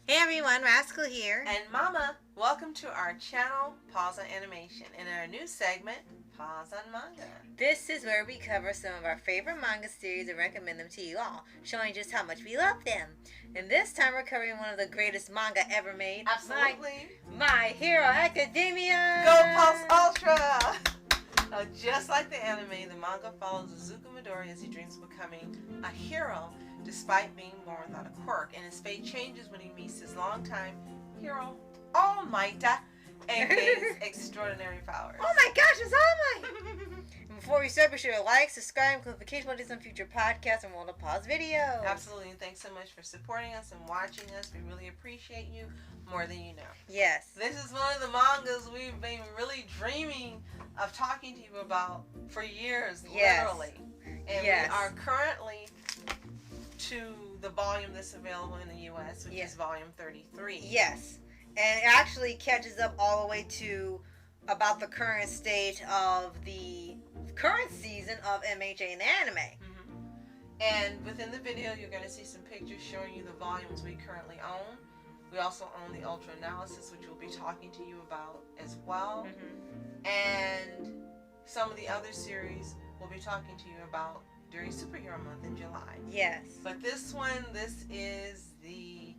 Hey everyone, Rascal here. And Mama, welcome to our channel, Paws On Animation, and our new segment, Paws On Manga. This is where we cover some of our favorite manga series and recommend them to you all, showing just how much we love them. And this time we're covering one of the greatest manga ever made. Absolutely. My Hero Academia! Go Pulse Ultra! Just like the anime, the manga follows Izuku Midoryia as he dreams of becoming a hero despite being born without a quirk, and his fate changes when he meets his longtime hero, All Might, and gains extraordinary powers. Oh my gosh, it's All Might! Before we start, be sure to like, subscribe, click notification buttons on future podcasts and World of Pause videos. Absolutely, and thanks so much for supporting us and watching us. We really appreciate you more than you know. Yes. This is one of the mangas we've been really dreaming of talking to you about for years, literally. And we are currently to the volume that's available in the U.S., which is volume 33. Yes. And it actually catches up all the way to about the current stage of the current season of MHA in the anime. Mm-hmm. And within the video, you're going to see some pictures showing you the volumes we currently own. We also own the Ultra Analysis, which we'll be talking to you about as well. Mm-hmm. And some of the other series we'll be talking to you about during Superhero Month in July. Yes. But this is the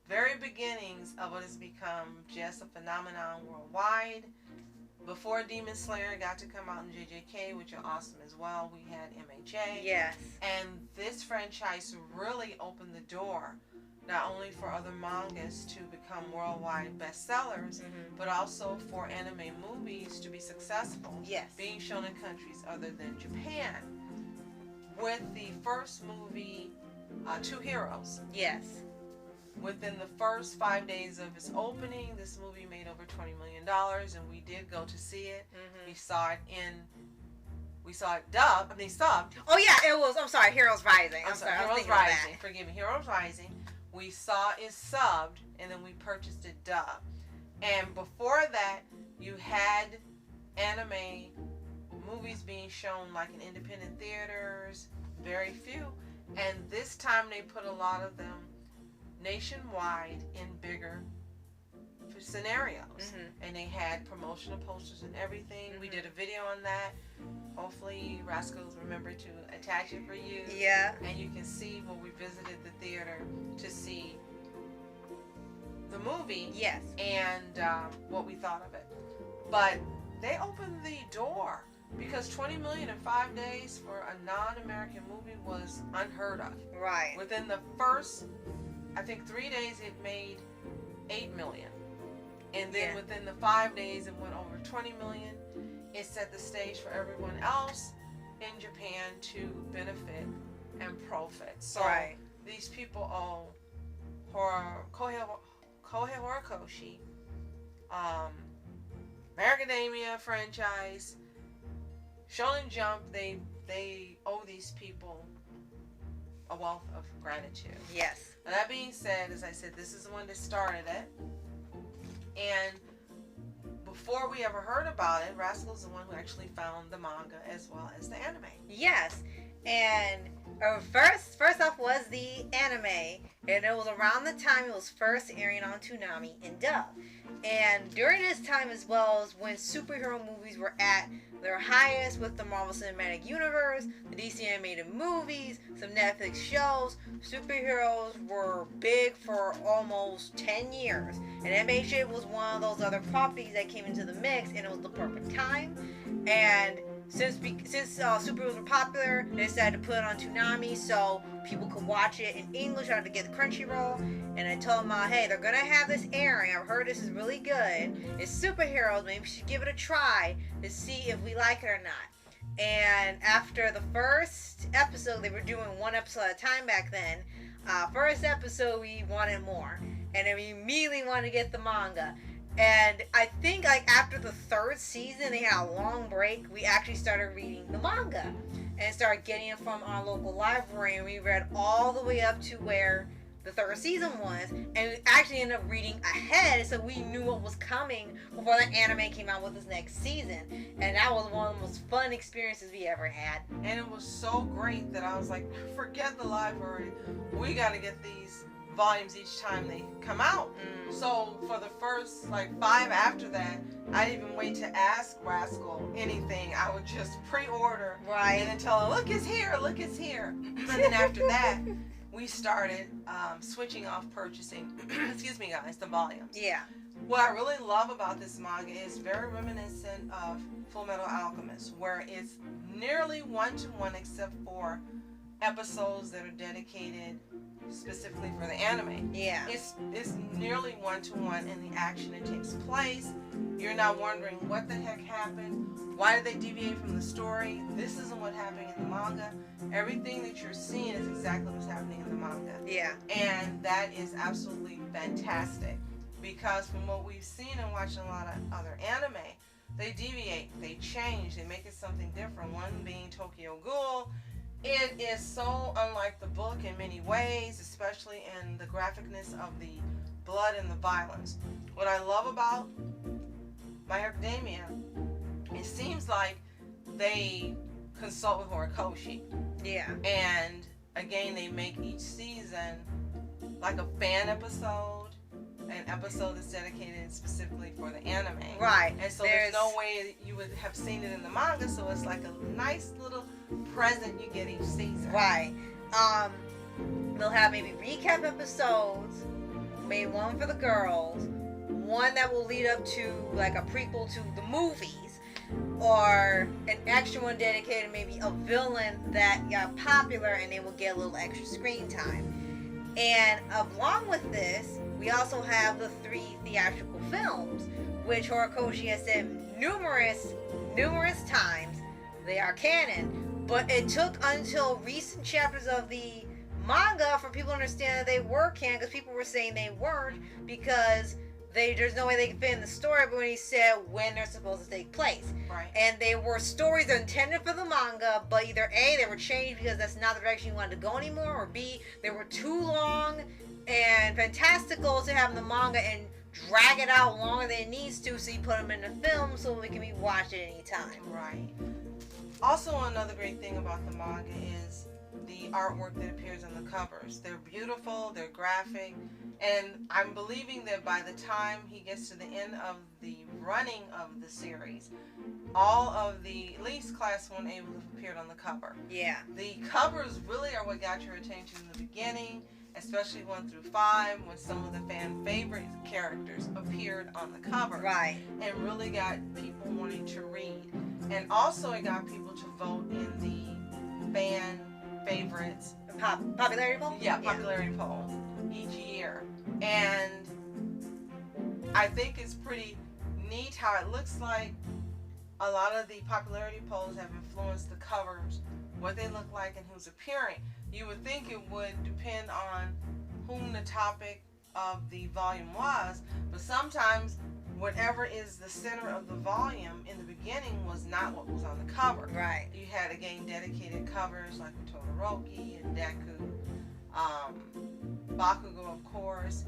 very beginnings of what has become just a phenomenon worldwide. Before Demon Slayer got to come out in JJK, which are awesome as well, we had MHA. Yes. And this franchise really opened the door not only for other mangas to become worldwide bestsellers, but also for anime movies to be successful. Yes. Being shown in countries other than Japan. With the first movie, Two Heroes. Yes. Within the first 5 days of its opening, this movie made over $20 million, and we did go to see it. Mm-hmm. We saw it subbed. Oh yeah, it was. I'm sorry, Heroes Rising. I'm sorry, Heroes Rising. Forgive me, Heroes Rising. We saw it subbed, and then we purchased it dubbed. And before that, you had anime movies being shown like in independent theaters, very few. And this time they put a lot of them nationwide in bigger scenarios. And they had promotional posters and everything. We did a video on that. Hopefully Rascals remember to attach it for you. Yeah. And you can see when we visited the theater to see the movie. Yes. And what we thought of it. But they opened the door because $20 million in 5 days for a non-American movie was unheard of. Right. Within the first, I think 3 days, it made $8 million. And then within the 5 days, it went over $20 million. It set the stage for everyone else in Japan to benefit and profit. So these people owe Kohei Horikoshi, Macadamia franchise, Shonen Jump, they owe these people a wealth of gratitude. Yes. Now that being said, as I said, this is the one that started it. And before we ever heard about it, Rascal's the one who actually found the manga as well as the anime. Yes. And first off was the anime. And it was around the time it was first airing on Toonami in dub. And during this time as well as when superhero movies were at their highest with the Marvel Cinematic Universe, the DC animated movies, some Netflix shows, superheroes were big for almost 10 years. And MHA was one of those other properties that came into the mix, and it was the perfect time. And since superheroes were popular, they decided to put it on Toonami so people could watch it in English. I had to get the Crunchyroll, and I told them, hey, they're gonna have this airing. I've heard this is really good. It's superheroes. Maybe we should give it a try to see if we like it or not. And after the first episode, they were doing one episode at a time back then. First episode, we wanted more, and then we immediately wanted to get the manga. And I think like after the third season, they had a long break. We actually started reading the manga and started getting it from our local library. And we read all the way up to where the third season was. And we actually ended up reading ahead so we knew what was coming before the anime came out with this next season. And that was one of the most fun experiences we ever had. And it was so great that I was like, forget the library. We got to get these volumes each time they come out. So for the first like 5 after that, I didn't even wait to ask Rascal anything. I would just pre-order, and then tell her, look, it's here, look, it's here. And then after that, we started switching off purchasing, excuse me guys, the volumes. Yeah. What I really love about this manga is very reminiscent of Full Metal Alchemist, where it's nearly one-to-one except for episodes that are dedicated specifically for the anime. Yeah. It's nearly one-to-one in the action that takes place. You're not wondering what the heck happened. Why did they deviate from the story? This isn't what happened in the manga. Everything that you're seeing is exactly what's happening in the manga. Yeah. And that is absolutely fantastic. Because from what we've seen and watching a lot of other anime, they deviate, they change, they make it something different. One being Tokyo Ghoul. It is so unlike the book in many ways, especially in the graphicness of the blood and the violence. What I love about My Hero Academia, it seems like they consult with Horikoshi. Yeah. And again, they make each season like a fan episode, an episode that's dedicated specifically for the anime. Right. And so there's no way that you would have seen it in the manga, so it's like a nice little present you get each season. Right. They'll have maybe recap episodes, maybe one for the girls, one that will lead up to like a prequel to the movies, or an extra one dedicated maybe a villain that got popular and they will get a little extra screen time. And along with this, we also have the 3 theatrical films, which Horikoshi has said numerous times they are canon. But it took until recent chapters of the manga for people to understand that they were canon, because people were saying they weren't because there's no way they could fit in the story. But when he said when they're supposed to take place, right, and they were stories that are intended for the manga, but either A, they were changed because that's not the direction you wanted to go anymore, or B, they were too long and fantastical to have in the manga and drag it out longer than it needs to, so you put them in the film so they can be watched at any time. Right. Also, another great thing about the manga is the artwork that appears on the covers. They're beautiful, they're graphic, and I'm believing that by the time he gets to the end of the running of the series, all of the, at least Class 1A will have appeared on the cover. Yeah. The covers really are what got your attention in the beginning, especially 1 through 5, when some of the fan favorite characters appeared on the cover. Right. And really got people wanting to read. And also it got people to vote in the fan favorites. Popularity poll? Yeah, popularity poll each year. And I think it's pretty neat how it looks like a lot of the popularity polls have influenced the covers, what they look like, and who's appearing. You would think it would depend on whom the topic of the volume was, but sometimes whatever is the center of the volume in the beginning was not what was on the cover. Right. You had, again, dedicated covers like with Todoroki and Deku, Bakugo, of course.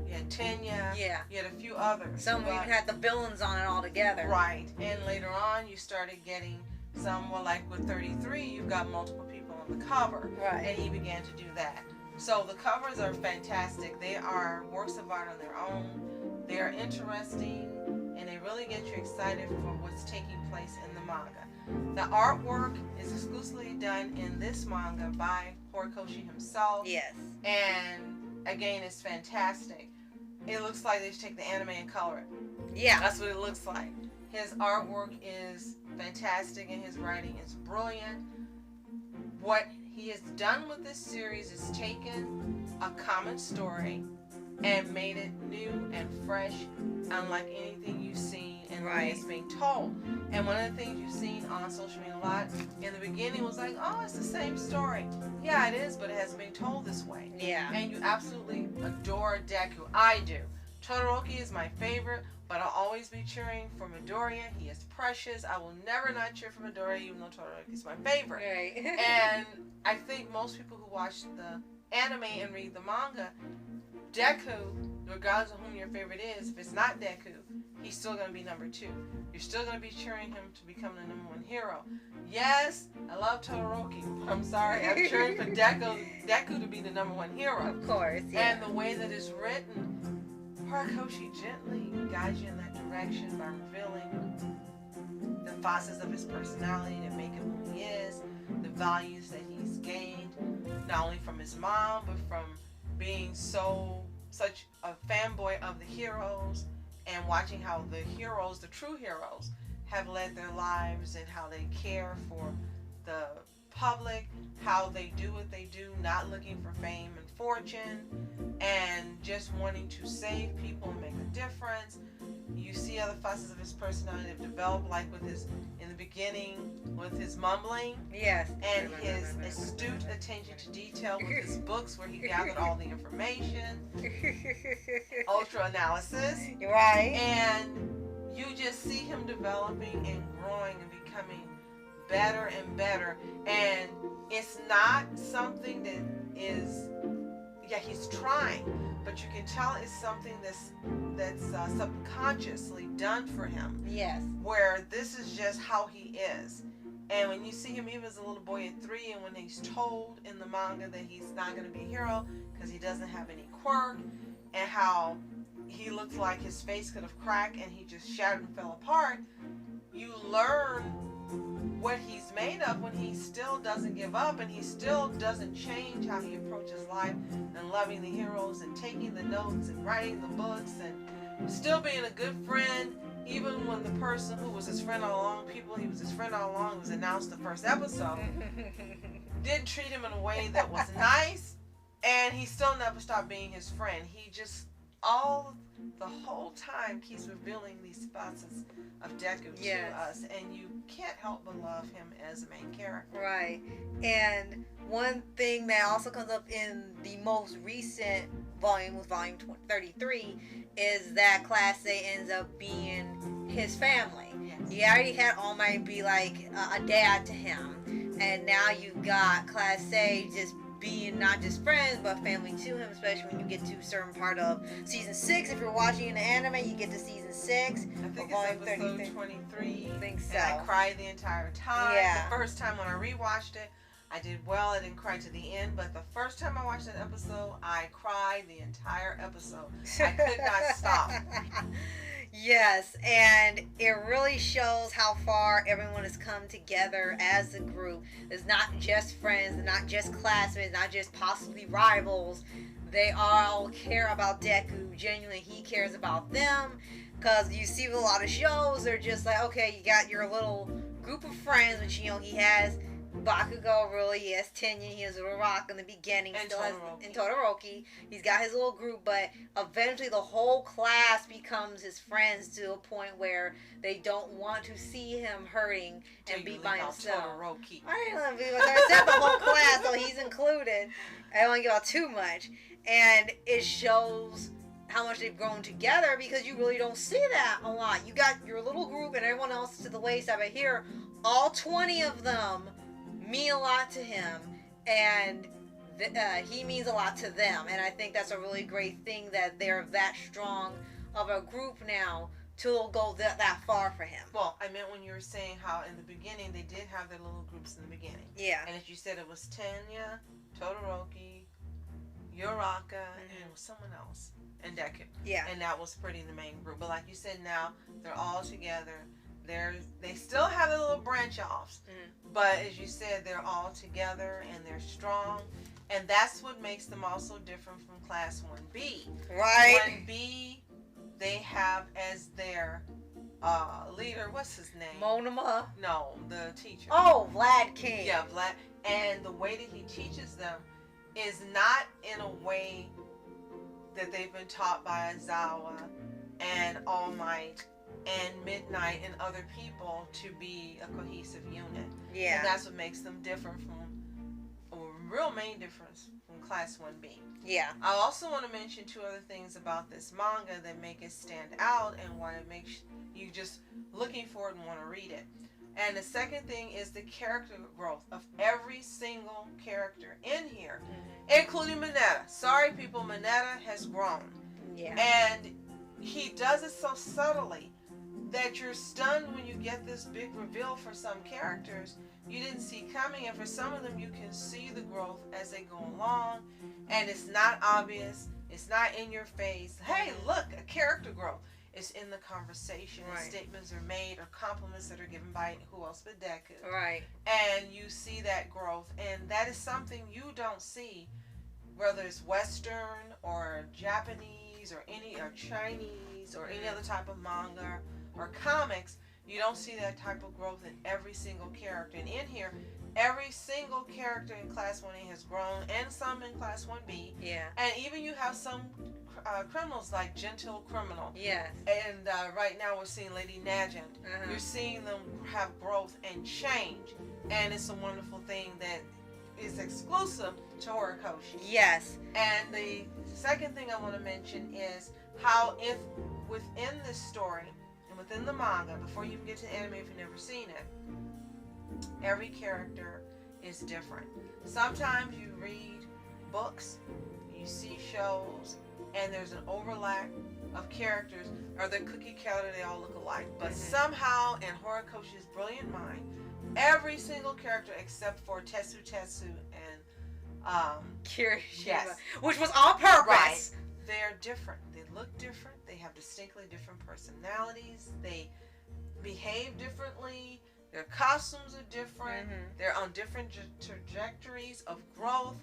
You had Tenya. Yeah. You had a few others. Some even had the villains on it all together. Right. And later on, you started getting some, well, like with 33, you've got multiple people on the cover. Right. And he began to do that. So the covers are fantastic. They are works of art on their own. They are interesting, and they really get you excited for what's taking place in the manga. The artwork is exclusively done in this manga by Horikoshi himself. Yes. And again, it's fantastic. It looks like they should take the anime and color it. Yeah. That's what it looks like. His artwork is fantastic and his writing is brilliant. What he has done with this series is taken a common story and made it new and fresh, unlike anything you've seen and the way it's being told. And one of the things you've seen on social media a lot in the beginning was like, oh, it's the same story. Yeah, it is, but it hasn't been told this way. Yeah. And you absolutely adore Deku. I do. Todoroki is my favorite, but I'll always be cheering for Midoriya. He is precious. I will never not cheer for Midoriya, even though Todoroki is my favorite. Right. And I think most people who watch the anime and read the manga, Deku, regardless of whom your favorite is, if it's not Deku, he's still going to be number 2. You're still going to be cheering him to become the number 1 hero. Yes, I love Todoroki, but I'm sorry, I'm cheering for Deku to be the number 1 hero. Of course, yeah. And the way that it's written, Horikoshi gently guides you in that direction by revealing the facets of his personality that make him who he is, the values that he's gained, not only from his mom, but from being such a fanboy of the heroes, and watching how the heroes, the true heroes, have led their lives and how they care for the public, how they do what they do, not looking for fame and fortune, and just wanting to save people and make a difference. You see other facets of his personality develop, like with his, in the beginning, with his mumbling. Yes. And his astute attention to detail with his books where he gathered all the information. Ultra analysis. Right. And you just see him developing and growing and becoming better and better. And it's not something that is, yeah, he's trying, but you can tell it's something that's subconsciously done for him. Yes. Where this is just how he is. And when you see him even as a little boy at 3, and when he's told in the manga that he's not going to be a hero because he doesn't have any quirk, and how he looks like his face could have cracked and he just shattered and fell apart, you learn what he's made of when he still doesn't give up, and he still doesn't change how he approaches life, and loving the heroes and taking the notes and writing the books and still being a good friend, even when the person who was his friend all along, he was his friend all along, was announced the first episode, didn't treat him in a way that was nice, and he still never stopped being his friend. He just the whole time keeps revealing these facets of Deku to us, and you can't help but love him as a main character. Right. And one thing that also comes up in the most recent volume, with volume 33, is that Class A ends up being his family. Yes. He already had All Might be like a dad to him, and now you've got Class A just being not just friends but family to him, especially when you get to a certain part of season 6. If you're watching the anime, you get to season 6. I think it's episode 23. I think so. And I cried the entire time. Yeah. The first time when I rewatched it, I did well. I didn't cry to the end, but the first time I watched that episode, I cried the entire episode. I could not stop. Yes, and it really shows how far everyone has come together as a group. It's not just friends, they're not just classmates, not just possibly rivals. They all care about Deku. Genuinely, he cares about them. Because you see with a lot of shows, they're just like, okay, you got your little group of friends, which, you know, he has Bakugo, really, he has Tenya, he has Rock in the beginning, and still Todoroki. and Todoroki. He's got his little group, but eventually the whole class becomes his friends to a point where they don't want to see him hurting and be by himself. Todoroki. I didn't want to be, like I said, the whole class, so he's included. I don't want to give out too much. And it shows how much they've grown together, because you really don't see that a lot. You got your little group and everyone else to the wayside, but here, all 20 of them mean a lot to him, and he means a lot to them. And I think that's a really great thing that they're that strong of a group now to go that far for him. Well, I meant when you were saying how in the beginning they did have their little groups in the beginning. Yeah. And as you said, it was Tenya, Todoroki, Uraka, and it was someone else, and Deku. Yeah. And that was pretty the main group. But like you said, now they're all together. They still have their little branch offs, but as you said, they're all together and they're strong, and that's what makes them also different from Class 1B. Right. 1B, they have as their leader, what's his name? Monoma? No, the teacher. Oh, Vlad King. Yeah, Vlad. And the way that he teaches them is not in a way that they've been taught by Aizawa and All Might and Midnight and other people to be a cohesive unit. Yeah. And that's what makes them different from, a real main difference from Class 1B. Yeah. I also want to mention 2 other things about this manga that make it stand out and why it makes you just looking for it and want to read it. And the second thing is the character growth of every single character in here, including Mineta. Sorry, people, Mineta has grown. Yeah. And he does it so subtly that you're stunned when you get this big reveal for some characters you didn't see coming, and for some of them you can see the growth as they go along, and it's not obvious, it's not in your face, hey look, a character growth. It's in the conversation, right. and statements are made or compliments that are given by who else but Deku. Right. And you see that growth, and that is something you don't see, whether it's Western or Japanese or Chinese or any other type of manga or comics. You don't see that type of growth in every single character. And in here, every single character in Class 1A has grown, and some in Class 1B. Yeah. And even you have some criminals like Gentle Criminal. Yes. And right now we're seeing Lady Nagant. You're seeing them have growth and change. And it's a wonderful thing that is exclusive to Horikoshi. Yes. And the second thing I want to mention is how if within this story and within the manga, before you even get to the anime if you've never seen it, every character is different. Sometimes you read books, you see shows, and there's an overlap of characters, or they're cookie cutter, they all look alike. But somehow in Horikoshi's brilliant mind, every single character except for Tetsu and Kirishima, yes, which was on purpose. Right. They're different. They look different. They have distinctly different personalities. They behave differently. Their costumes are different. They're on different trajectories of growth.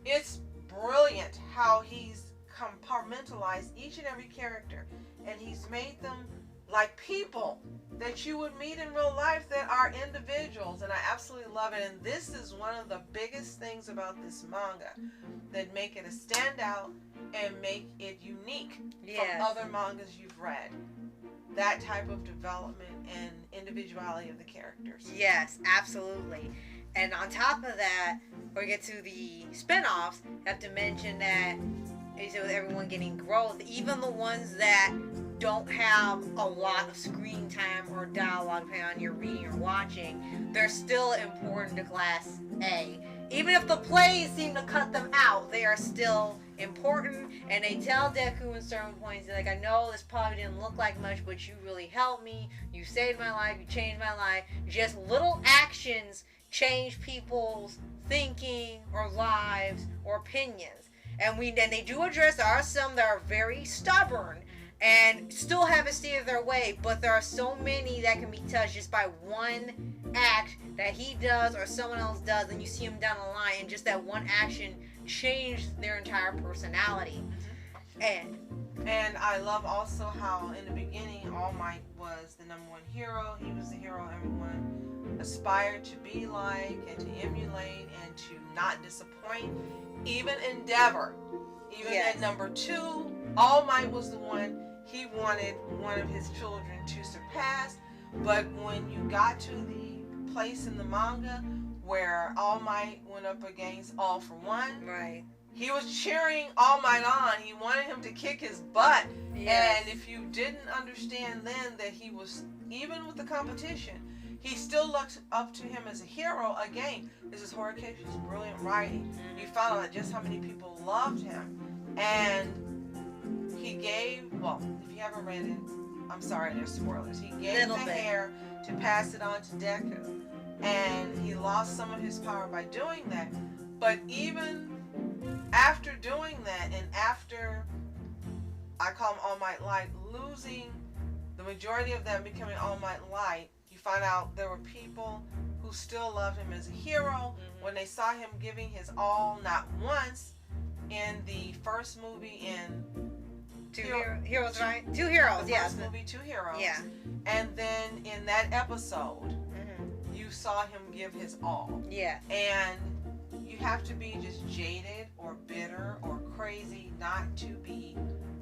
It's brilliant how he's compartmentalized each and every character, and he's made them like people that you would meet in real life that are individuals, and I absolutely love it. And this is one of the biggest things about this manga that make it a standout and make it unique from other mangas you've read. That type of development and individuality of the characters. Yes, absolutely. And on top of that, when we get to the spin-offs, I have to mention that with everyone getting growth, even the ones that don't have a lot of screen time or dialogue depending on your reading or watching, they're still important to Class A. Even if the plays seem to cut them out, they are still important, and they tell Deku in certain points, like, I know this probably didn't look like much, but you really helped me, you saved my life, you changed my life. Just little actions change people's thinking or lives or opinions. And they do address, there are some that are very stubborn and still haven't steered their way, but there are so many that can be touched just by one act that he does or someone else does, and you see him down the line, and just that one action changed their entire personality. And I love also how in the beginning All Might was the number one hero. He was the hero everyone aspired to be like and to emulate and to not disappoint. Even Endeavor, even at number 2, All Might was the one he wanted one of his children to surpass. But when you got to the place in the manga where All Might went up against All for One, right, he was cheering All Might on. He wanted him to kick his butt. Yes. And if you didn't understand then that he was, even with the competition, he still looked up to him as a hero. Again, this is Horikoshi's brilliant writing. You found out just how many people loved him. And he gave, well, if you haven't read it, I'm sorry, there's spoilers. He gave the hair to pass it on to Deku. And he lost some of his power by doing that. But even after doing that, and after, I call him All Might Light, losing the majority of them becoming All Might Light, you find out there were people who still loved him as a hero when they saw him giving his all, not once, in the first movie in Two Heroes, right? Two Heroes, yeah. First movie, Two Heroes. Yeah. And then in that episode, you saw him give his all. Yeah. And you have to be just jaded or bitter or crazy not to be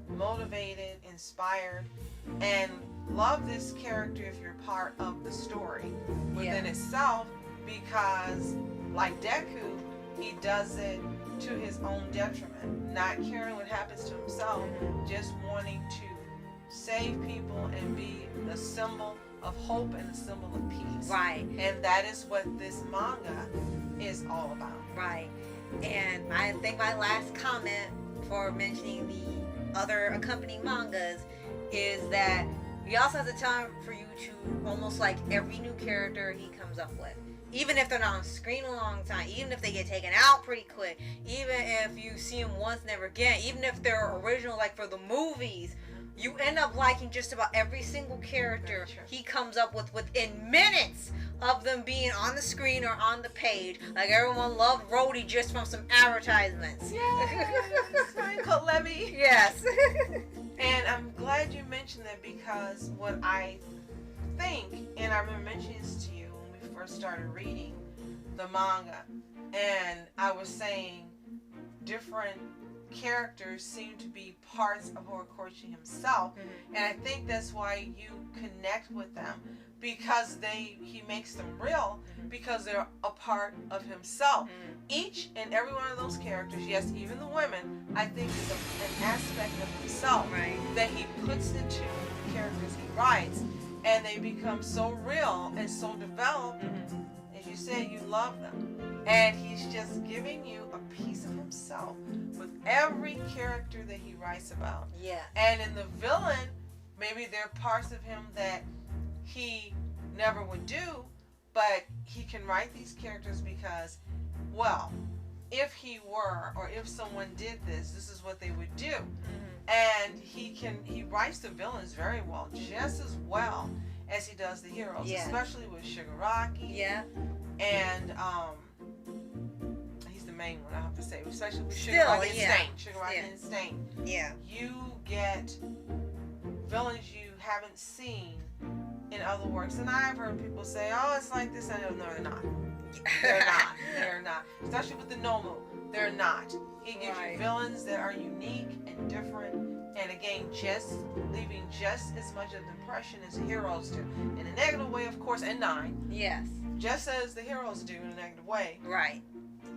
motivated, inspired, and love this character if you're part of the story within itself, because like Deku, he does it to his own detriment, not caring what happens to himself, just wanting to save people and be the symbol of hope and the symbol of peace. Right. And that is what this manga is all about. Right. And I think my last comment for mentioning the other accompanying mangas is that he also has a time for you to almost like every new character he comes up with. Even if they're not on screen a long time, even if they get taken out pretty quick, even if you see them once, never again, even if they're original, like for the movies, you end up liking just about every single character he comes up with within minutes of them being on the screen or on the page. Like everyone loved Rhodey just from some advertisements. Yes, Michael Levy. Yes. And I'm glad you mentioned that, because what I think, and I remember mentioning this to you when we first started reading the manga, and I was saying different characters seem to be parts of Horikoshi himself, and I think that's why you connect with them, because he makes them real, because they're a part of himself. Each and every one of those characters, yes, even the women, I think is an aspect of himself that he puts into the characters he writes, and they become so real and so developed. As you said, you love them, and he's just giving you a piece of himself with every character that he writes about. Yeah. And in the villain, maybe there are parts of him that he never would do, but he can write these characters because, well, if he were, or if someone did this, this is what they would do. And he writes the villains very well, just as well as he does the heroes, especially with Shigaraki. Yeah. And he's the main one, I have to say, especially with Shigaraki and Stain. Shigaraki and Stain. Yeah. You get villains you haven't seen in other works. And I've heard people say, oh, it's like this. I know, no, they're not. They're not. They're not. Especially with the Nomu. They're not. He gives you villains that are unique and different, and again, just leaving just as much of an impression as the heroes do. In a negative way, of course, and 9. Yes. Just as the heroes do in a negative way. Right.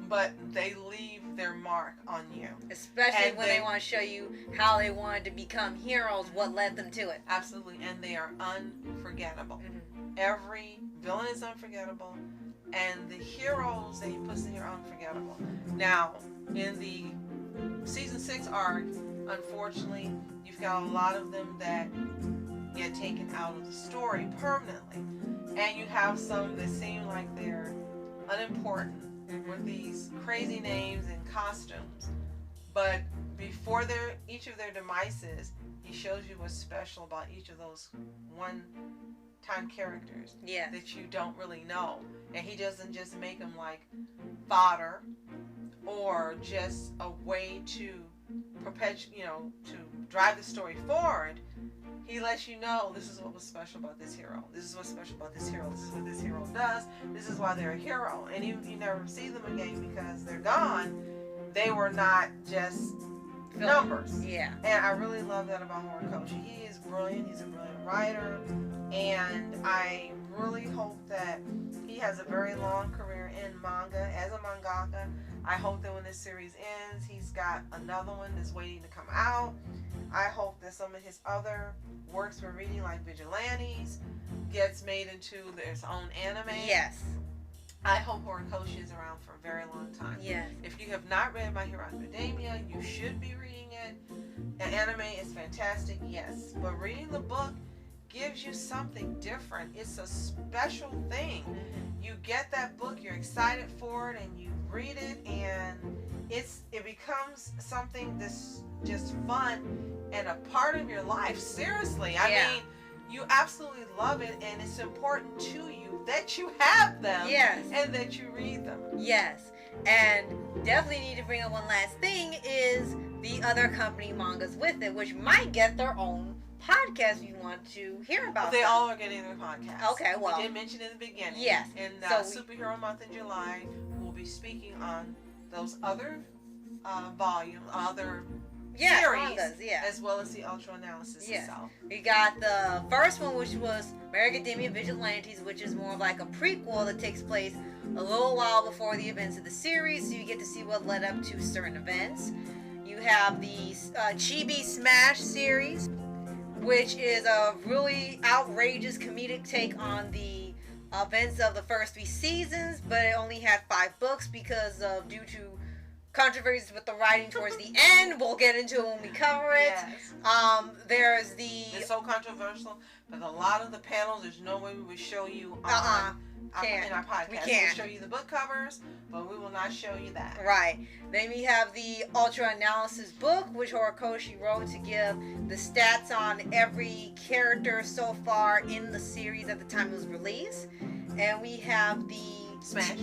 But they leave their mark on you. Especially when they want to show you how they wanted to become heroes, what led them to it. Absolutely. And they are unforgettable. Every villain is unforgettable, and the heroes that he puts in here are unforgettable. Now, in the season 6 arc, unfortunately, you've got a lot of them that get taken out of the story permanently. And you have some that seem like they're unimportant with these crazy names and costumes. But before each of their demises, he shows you what's special about each of those one-time characters that you don't really know. And he doesn't just make them like fodder or just a way to to drive the story forward. He lets you know this is what was special about this hero. This is what's special about this hero. This is what this hero does. This is why they're a hero. And even if you never see them again because they're gone, they were not just numbers. Yeah. And I really love that about Horikoshi. He is brilliant. He's a brilliant writer. And I really hope that he has a very long career in manga as a mangaka. I hope that when this series ends, he's got another one that's waiting to come out. I hope that some of his other works we're reading, like Vigilantes, gets made into its own anime. Yes. I hope Horikoshi is around for a very long time. Yes. If you have not read My Hero Academia, you should be reading it. An anime is fantastic, yes. But reading the book gives you something different. It's a special thing. You get that book, you're excited for it, and you read it, and it becomes something that's just fun and a part of your life. Seriously. I mean, you absolutely love it, and it's important to you that you have them. Yes. And that you read them. Yes. And definitely need to bring up one last thing is the other accompanying mangas with it, which might get their own podcast if you want to hear about They all are getting their podcast. Okay, well. We did mention in the beginning. Yes. In Superhero Month in July, we'll be speaking on those other series, mangas, as well as the Ultra Analysis itself. We got the first one, which was My Hero Academia Vigilantes, which is more of like a prequel that takes place a little while before the events of the series, so you get to see what led up to certain events. You have the Chibi Smash series, which is a really outrageous comedic take on the events of the first 3 seasons, but it only had 5 books because of due to controversies with the writing towards the end. We'll get into it when we cover it. Yes. There's the... It's so controversial, but a lot of the panels, there's no way we would show you in our podcast. We can't. We'll show you the book covers, but we will not show you that. Right. Then we have the Ultra Analysis book, which Horikoshi wrote to give the stats on every character so far in the series at the time it was released. And we have the... Smash.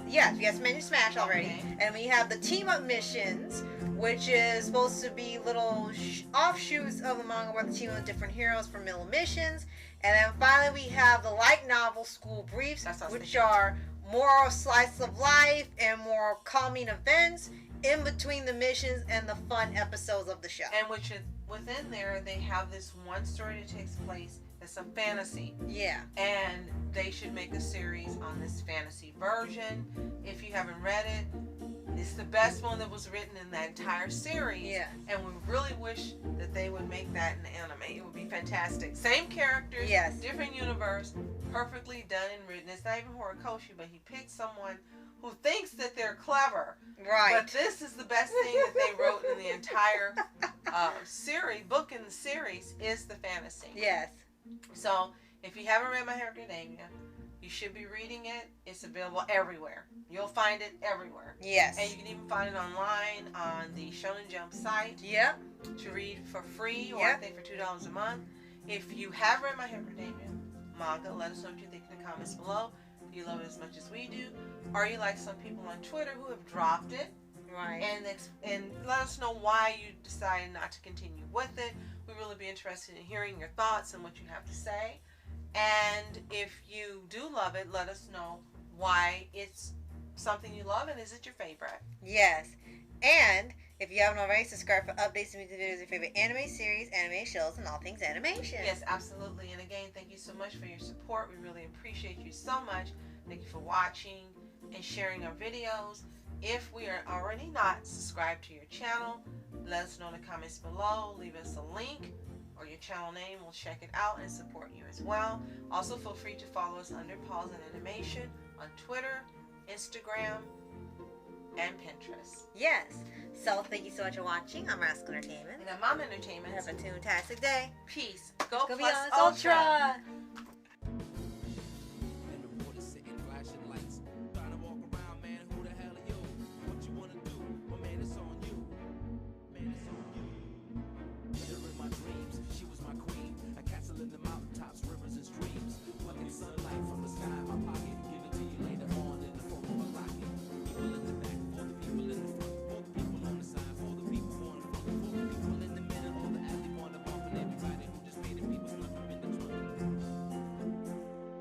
Yes, we have Smash already. Okay. And we have the Team Up missions, which is supposed to be little offshoots of the manga where the team of different heroes for middle missions. And then finally we have the light novel School Briefs, which are more slice of life and more calming events in between the missions and the fun episodes of the show. And which is, within there, they have this one story that takes place that's a fantasy. Yeah. And they should make a series on this fantasy version. If you haven't read it, it's the best one that was written in that entire series. Yeah. And we really wish that they would make that an anime. It would be fantastic. Same characters, yes, different universe, perfectly done and written. It's not even Horikoshi, but he picked someone who thinks that they're clever. Right. But this is the best thing that they wrote in the entire book in the series is the fantasy. Yes. So, if you haven't read My Hero Academia, you should be reading it. It's available everywhere. You'll find it everywhere. Yes. And you can even find it online on the Shonen Jump site. Yep. To read for free, or I think for $2 a month. If you have read My Hero Academia manga, let us know what you think in the comments below. Do you love it as much as we do? Are you like some people on Twitter who have dropped it? Right. And let us know why you decided not to continue with it. We'd really be interested in hearing your thoughts and what you have to say. And if you do love it, let us know why it's something you love and is it your favorite. Yes. And if you haven't already, subscribe for updates and music videos of your favorite anime series, anime shows, and all things animation. Yes, absolutely. And again, thank you so much for your support. We really appreciate you so much. Thank you for watching and sharing our videos. If we are already not subscribed to your channel, let us know in the comments below. Leave us a link or your channel name. We'll check it out and support you as well. Also, feel free to follow us under Paws On Animation on Twitter, Instagram, and Pinterest. Yes. So, thank you so much for watching. I'm Rascal Entertainment. And I'm Mom Entertainment. Have a fantastic day. Peace. Go Go plus Beyond ultra. Ultra.